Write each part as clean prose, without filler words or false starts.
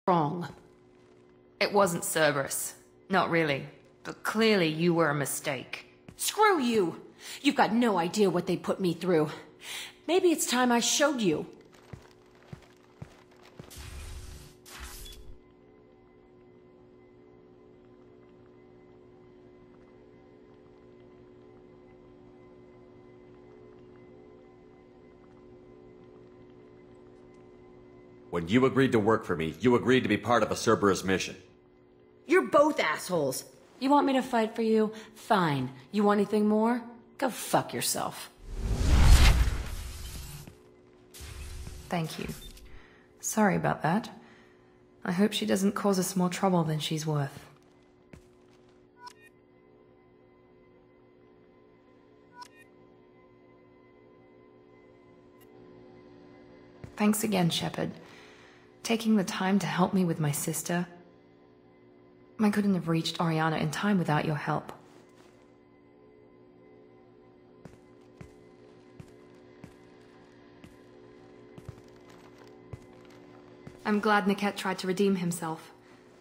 Wrong. It wasn't Cerberus. Not really. But clearly you were a mistake. Screw you! You've got no idea what they put me through. Maybe it's time I showed you. When you agreed to work for me, you agreed to be part of a Cerberus mission. You're both assholes. You want me to fight for you? Fine. You want anything more? Go fuck yourself. Thank you. Sorry about that. I hope she doesn't cause us more trouble than she's worth. Thanks again, Shepard. Taking the time to help me with my sister. I couldn't have reached Oriana in time without your help. I'm glad Niket tried to redeem himself,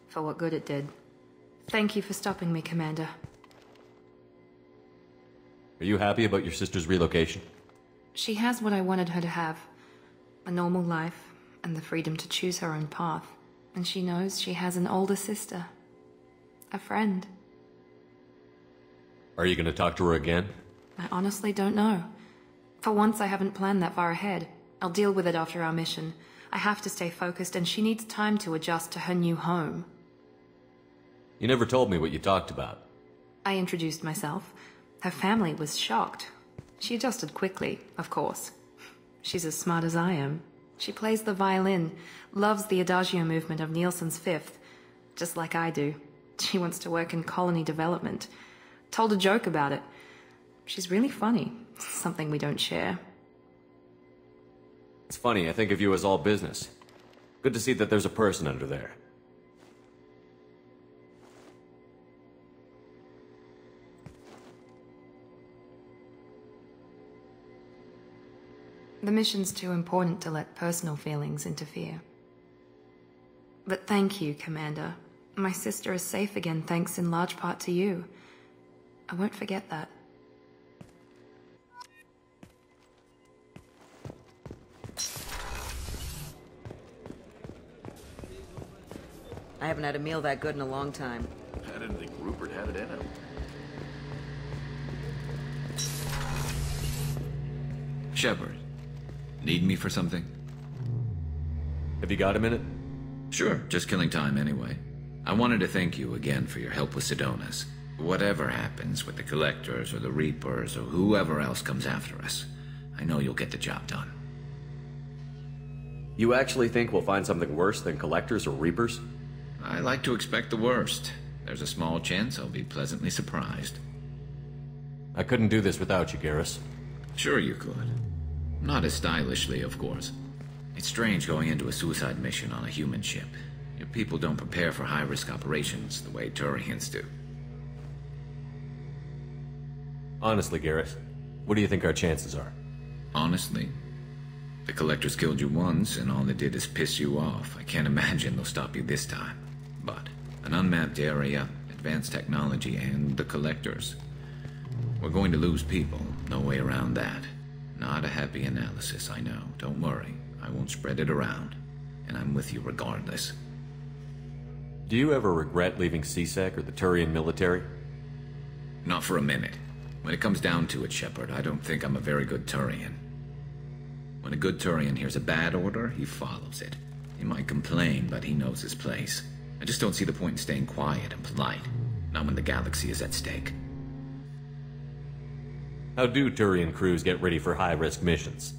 for what good it did. Thank you for stopping me, Commander. Are you happy about your sister's relocation? She has what I wanted her to have. A normal life, and the freedom to choose her own path. And she knows she has an older sister. A friend. Are you going to talk to her again? I honestly don't know. For once, I haven't planned that far ahead. I'll deal with it after our mission. I have to stay focused, and she needs time to adjust to her new home. You never told me what you talked about. I introduced myself. Her family was shocked. She adjusted quickly, of course. She's as smart as I am. She plays the violin, loves the adagio movement of Nielsen's Fifth, just like I do. She wants to work in colony development. Told a joke about it. She's really funny, something we don't share. It's funny, I think of you as all business. Good to see that there's a person under there. The mission's too important to let personal feelings interfere. But thank you, Commander. My sister is safe again thanks in large part to you. I won't forget that. I haven't had a meal that good in a long time. I didn't think Rupert had it in him. Shepard, need me for something? Have you got a minute? Sure, just killing time anyway. I wanted to thank you again for your help with Sidonis. Whatever happens with the Collectors or the Reapers or whoever else comes after us, I know you'll get the job done. You actually think we'll find something worse than Collectors or Reapers? I like to expect the worst. There's a small chance I'll be pleasantly surprised. I couldn't do this without you, Garrus. Sure you could. Not as stylishly, of course. It's strange going into a suicide mission on a human ship. Your people don't prepare for high-risk operations the way Turians do. Honestly, Garrus, what do you think our chances are? Honestly? The Collectors killed you once, and all they did is piss you off. I can't imagine they'll stop you this time. But an unmapped area, advanced technology, and the Collectors. We're going to lose people. No way around that. Not a happy analysis, I know. Don't worry. I won't spread it around. And I'm with you regardless. Do you ever regret leaving CSEC or the Turian military? Not for a minute. When it comes down to it, Shepard, I don't think I'm a very good Turian. When a good Turian hears a bad order, he follows it. He might complain, but he knows his place. I just don't see the point in staying quiet and polite. Not when the galaxy is at stake. How do Turian crews get ready for high-risk missions?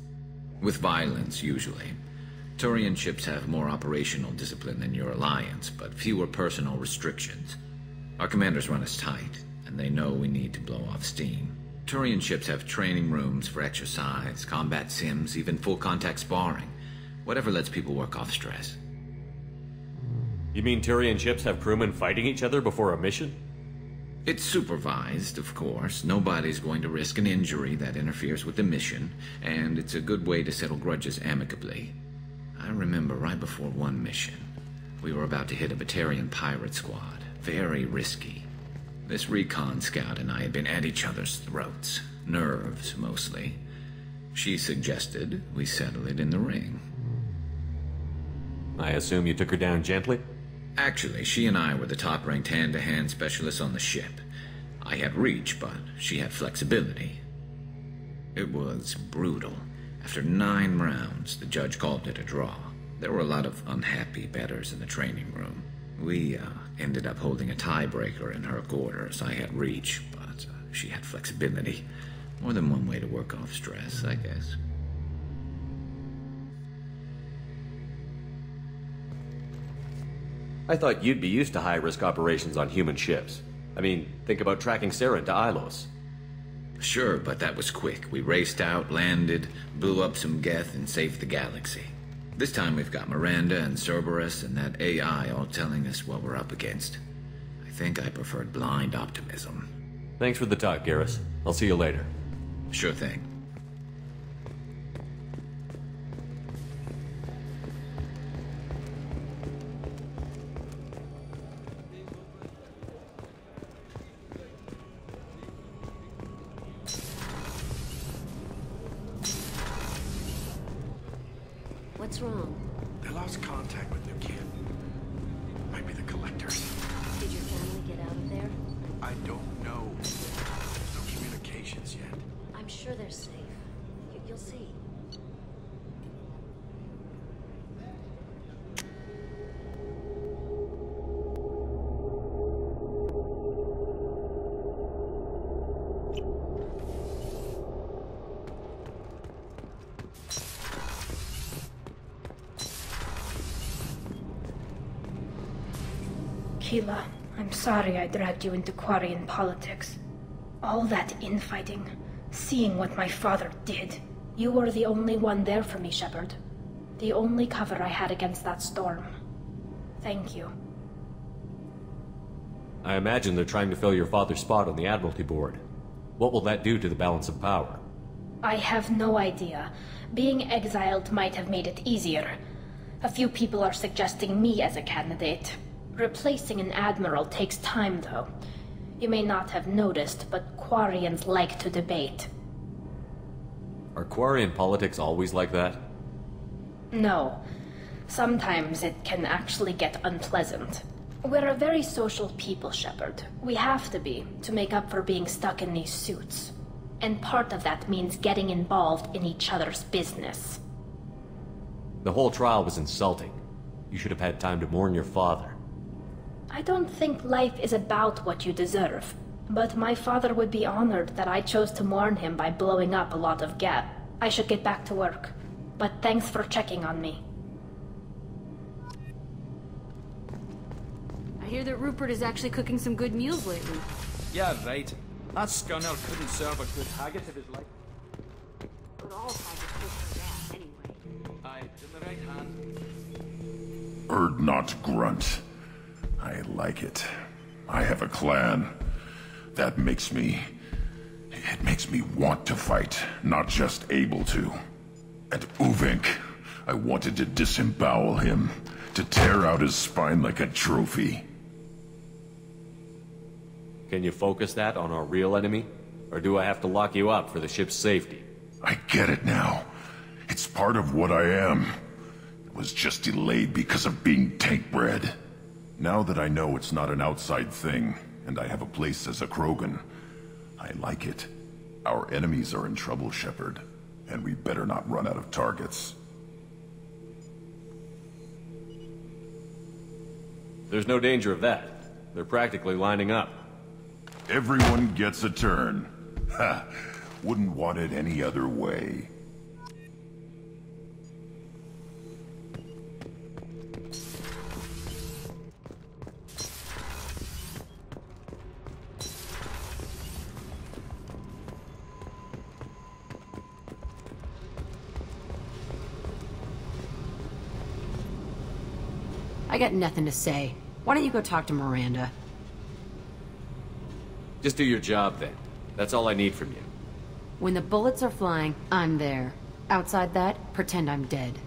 With violence, usually. Turian ships have more operational discipline than your alliance, but fewer personal restrictions. Our commanders run us tight, and they know we need to blow off steam. Turian ships have training rooms for exercise, combat sims, even full-contact sparring. Whatever lets people work off stress. You mean Turian ships have crewmen fighting each other before a mission? It's supervised, of course. Nobody's going to risk an injury that interferes with the mission, and it's a good way to settle grudges amicably. I remember right before one mission, We were about to hit a Batarian pirate squad. Very risky. This recon scout and I had been at each other's throats. Nerves, mostly. She suggested we settle it in the ring. I assume you took her down gently? Actually, she and I were the top-ranked hand-to-hand specialists on the ship. I had reach, but she had flexibility. It was brutal. After 9 rounds, the judge called it a draw. There were a lot of unhappy bettors in the training room. We ended up holding a tiebreaker in her quarters. I had reach, but she had flexibility. More than one way to work off stress, I guess. I thought you'd be used to high-risk operations on human ships. I mean, think about tracking Sarah to Ilos. Sure, but that was quick. We raced out, landed, blew up some Geth, and saved the galaxy. This time we've got Miranda and Cerberus and that AI all telling us what we're up against. I think I preferred blind optimism. Thanks for the talk, Garrus. I'll see you later. Sure thing. What's wrong? They lost contact with their kid. Might be the collectors. Did your family get out of there? I don't know. There's no communications yet. I'm sure they're safe. You'll see. Keela, I'm sorry I dragged you into Quarian politics. All that infighting, seeing what my father did. You were the only one there for me, Shepard. The only cover I had against that storm. Thank you. I imagine they're trying to fill your father's spot on the Admiralty Board. What will that do to the balance of power? I have no idea. Being exiled might have made it easier. A few people are suggesting me as a candidate. Replacing an admiral takes time, though. You may not have noticed, but Quarians like to debate. Are Quarian politics always like that? No. Sometimes it can actually get unpleasant. We're a very social people, Shepard. We have to be, to make up for being stuck in these suits. And part of that means getting involved in each other's business. The whole trial was insulting. You should have had time to mourn your father. I don't think life is about what you deserve, but my father would be honored that I chose to mourn him by blowing up a lot of Geth. I should get back to work, but thanks for checking on me. I hear that Rupert is actually cooking some good meals lately. Yeah, right. That scunner couldn't serve a good haggis if his life. But all haggis good for that, anyway. Aye, in the right hand. Erd not grunt. I like it. I have a clan. That makes me... It makes me want to fight, not just able to. And Uvink, I wanted to disembowel him, to tear out his spine like a trophy. Can you focus that on our real enemy? Or do I have to lock you up for the ship's safety? I get it now. It's part of what I am. It was just delayed because of being tank-bred. Now that I know it's not an outside thing, and I have a place as a Krogan, I like it. Our enemies are in trouble, Shepard, and we better not run out of targets. There's no danger of that. They're practically lining up. Everyone gets a turn. Ha! Wouldn't want it any other way. I got nothing to say. Why don't you go talk to Miranda? Just do your job then. That's all I need from you. When the bullets are flying, I'm there. Outside that, pretend I'm dead.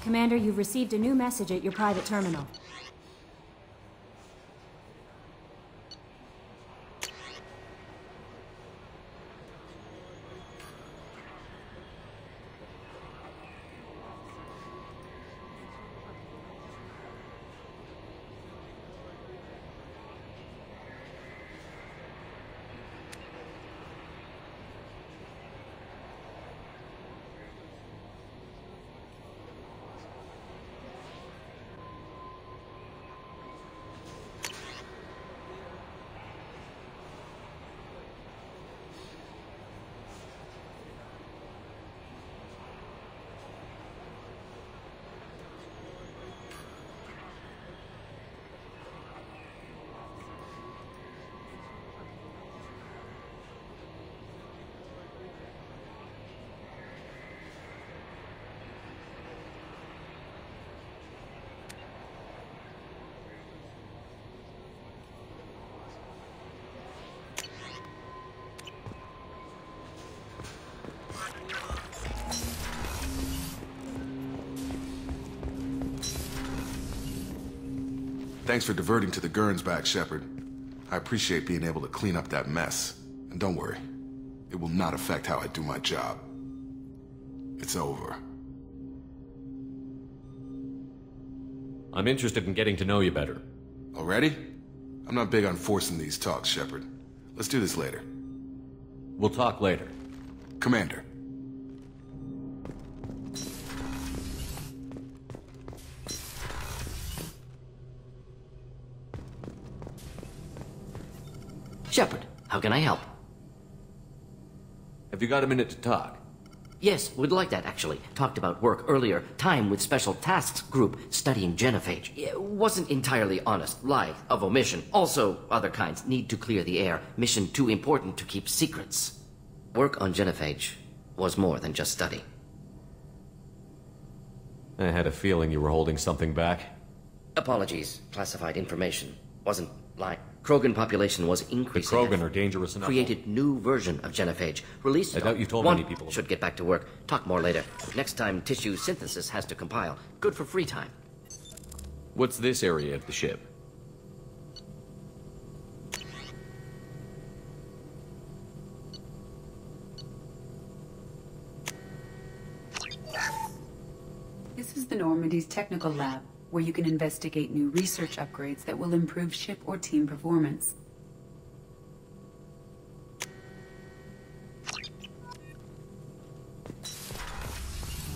Commander, you've received a new message at your private terminal. Thanks for diverting to the Gurns back, Shepard. I appreciate being able to clean up that mess. And don't worry, it will not affect how I do my job. It's over. I'm interested in getting to know you better. Already? I'm not big on forcing these talks, Shepard. Let's do this later. We'll talk later. Commander. Shepard, how can I help? Have you got a minute to talk? Yes, would like that, actually. Talked about work earlier. Time with Special Tasks Group studying genophage. It wasn't entirely honest. Lie of omission. Also, other kinds. Need to clear the air. Mission too important to keep secrets. Work on genophage was more than just study. I had a feeling you were holding something back. Apologies. Classified information. Wasn't lying. Krogan population was increasing. The Krogan are dangerous enough. Created new version of genophage. Released I it. doubt you told One many people. should get back to work. Talk more later. Next time, tissue synthesis has to compile. Good for free time. What's this area of the ship? This is the Normandy's technical lab, where you can investigate new research upgrades that will improve ship or team performance.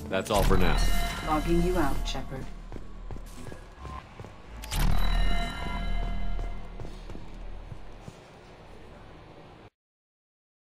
That's all for now. Logging you out, Shepard.